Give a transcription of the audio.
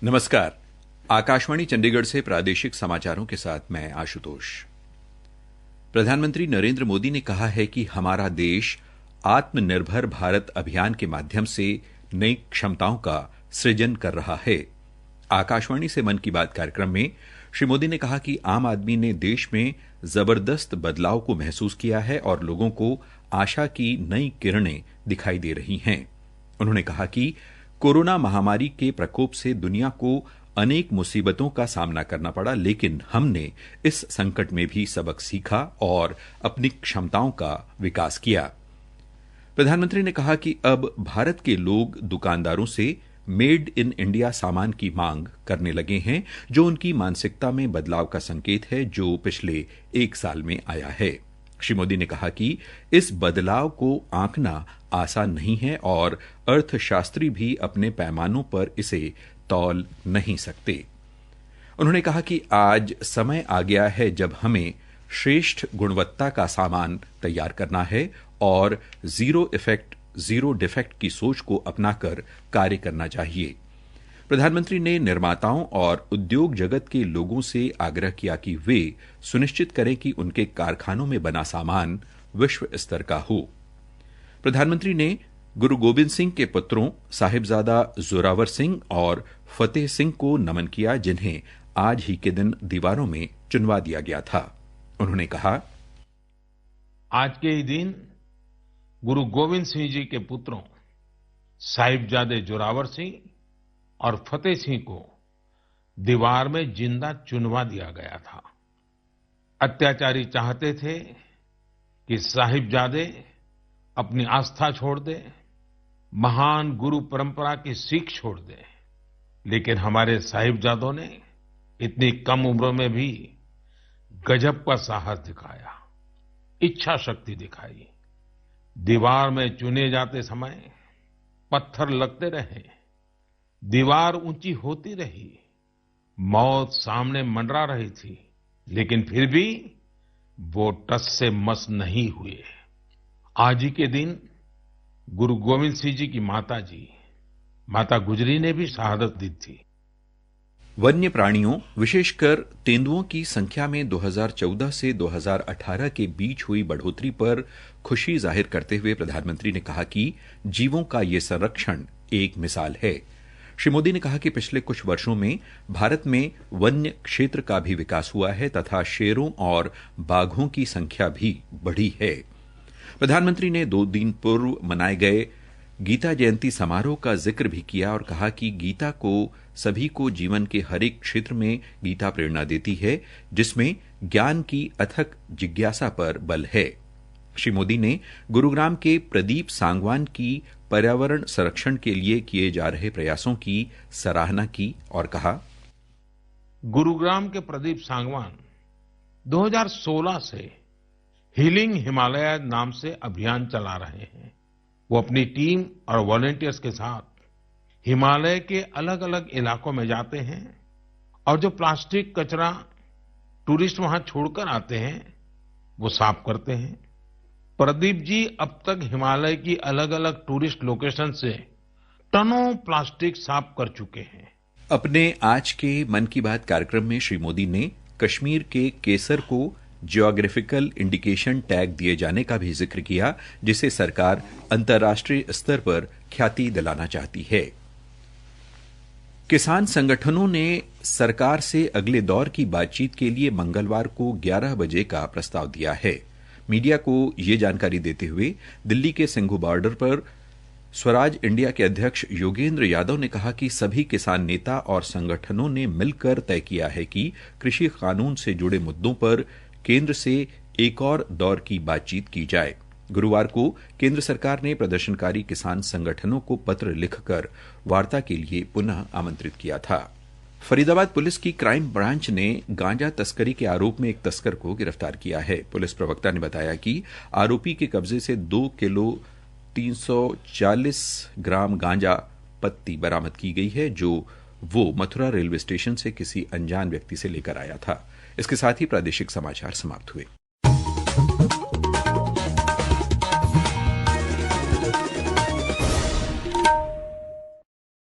नमस्कार। आकाशवाणी चंडीगढ़ से प्रादेशिक समाचारों के साथ मैं आशुतोष। प्रधानमंत्री नरेंद्र मोदी ने कहा है कि हमारा देश आत्मनिर्भर भारत अभियान के माध्यम से नई क्षमताओं का सृजन कर रहा है। आकाशवाणी से मन की बात कार्यक्रम में श्री मोदी ने कहा कि आम आदमी ने देश में जबरदस्त बदलाव को महसूस किया है और लोगों को आशा की नई किरणें दिखाई दे रही हैं। उन्होंने कहा कि कोरोना महामारी के प्रकोप से दुनिया को अनेक मुसीबतों का सामना करना पड़ा, लेकिन हमने इस संकट में भी सबक सीखा और अपनी क्षमताओं का विकास किया। प्रधानमंत्री ने कहा कि अब भारत के लोग दुकानदारों से मेड इन इंडिया सामान की मांग करने लगे हैं, जो उनकी मानसिकता में बदलाव का संकेत है, जो पिछले 1 साल में आया है। श्री मोदी ने कहा कि इस बदलाव को आंकना आसान नहीं है और अर्थशास्त्री भी अपने पैमानों पर इसे तौल नहीं सकते। उन्होंने कहा कि आज समय आ गया है जब हमें श्रेष्ठ गुणवत्ता का सामान तैयार करना है और जीरो इफेक्ट जीरो डिफेक्ट की सोच को अपनाकर कार्य करना चाहिए। प्रधानमंत्री ने निर्माताओं और उद्योग जगत के लोगों से आग्रह किया कि वे सुनिश्चित करें कि उनके कारखानों में बना सामान विश्व स्तर का हो। प्रधानमंत्री ने गुरु गोबिंद सिंह के पुत्रों साहिबजादा जोरावर सिंह और फतेह सिंह को नमन किया, जिन्हें आज ही के दिन दीवारों में चुनवा दिया गया था। उन्होंने कहा, आज के ही दिन गुरु गोविंद सिंह जी के पुत्रों साहिबजादे जोरावर सिंह और फतेह सिंह को दीवार में जिंदा चुनवा दिया गया था। अत्याचारी चाहते थे कि साहिबजादे अपनी आस्था छोड़ दे, महान गुरु परंपरा की सीख छोड़ दे, लेकिन हमारे साहिबजादों ने इतनी कम उम्र में भी गजब का साहस दिखाया, इच्छा शक्ति दिखाई। दीवार में चुने जाते समय पत्थर लगते रहे, दीवार ऊंची होती रही, मौत सामने मंडरा रही थी, लेकिन फिर भी वो टस से मस नहीं हुए। आज ही के दिन गुरु गोविंद सिंह जी की माता गुजरी ने भी शहादत दी थी। वन्य प्राणियों विशेषकर तेंदुओं की संख्या में 2014 से 2018 के बीच हुई बढ़ोतरी पर खुशी जाहिर करते हुए प्रधानमंत्री ने कहा कि जीवों का ये संरक्षण एक मिसाल है। श्री मोदी ने कहा कि पिछले कुछ वर्षों में भारत में वन्य क्षेत्र का भी विकास हुआ है तथा शेरों और बाघों की संख्या भी बढ़ी है। प्रधानमंत्री ने 2 दिन पूर्व मनाए गए गीता जयंती समारोह का जिक्र भी किया और कहा कि गीता को सभी को जीवन के हर एक क्षेत्र में गीता प्रेरणा देती है, जिसमें ज्ञान की अथक जिज्ञासा पर बल है। श्री मोदी ने गुरुग्राम के प्रदीप सांगवान की पर्यावरण संरक्षण के लिए किए जा रहे प्रयासों की सराहना की और कहा, गुरुग्राम के प्रदीप सांगवान 2016 से हीलिंग हिमालय नाम से अभियान चला रहे हैं। वो अपनी टीम और वॉलंटियर्स के साथ हिमालय के अलग अलग इलाकों में जाते हैं और जो प्लास्टिक कचरा टूरिस्ट वहां छोड़कर आते हैं वो साफ करते हैं। प्रदीप जी अब तक हिमालय की अलग अलग टूरिस्ट लोकेशन से टनों प्लास्टिक साफ कर चुके हैं। अपने आज के मन की बात कार्यक्रम में श्री मोदी ने कश्मीर के केसर को जियोग्राफिकल इंडिकेशन टैग दिए जाने का भी जिक्र किया, जिसे सरकार अंतर्राष्ट्रीय स्तर पर ख्याति दिलाना चाहती है। किसान संगठनों ने सरकार से अगले दौर की बातचीत के लिए मंगलवार को 11 बजे का प्रस्ताव दिया है। मीडिया को ये जानकारी देते हुए दिल्ली के सिंघू बॉर्डर पर स्वराज इंडिया के अध्यक्ष योगेंद्र यादव ने कहा कि सभी किसान नेता और संगठनों ने मिलकर तय किया है कि कृषि कानून से जुड़े मुद्दों पर केंद्र से एक और दौर की बातचीत की जाए। गुरुवार को केंद्र सरकार ने प्रदर्शनकारी किसान संगठनों को पत्र लिखकर वार्ता के लिए पुनः आमंत्रित किया था। फरीदाबाद पुलिस की क्राइम ब्रांच ने गांजा तस्करी के आरोप में एक तस्कर को गिरफ्तार किया है। पुलिस प्रवक्ता ने बताया कि आरोपी के कब्जे से 2 किलो 340 ग्राम गांजा पत्ती बरामद की गई है, जो वो मथुरा रेलवे स्टेशन से किसी अनजान व्यक्ति से लेकर आया था। इसके साथ ही प्रादेशिक समाचार समाप्त हुए।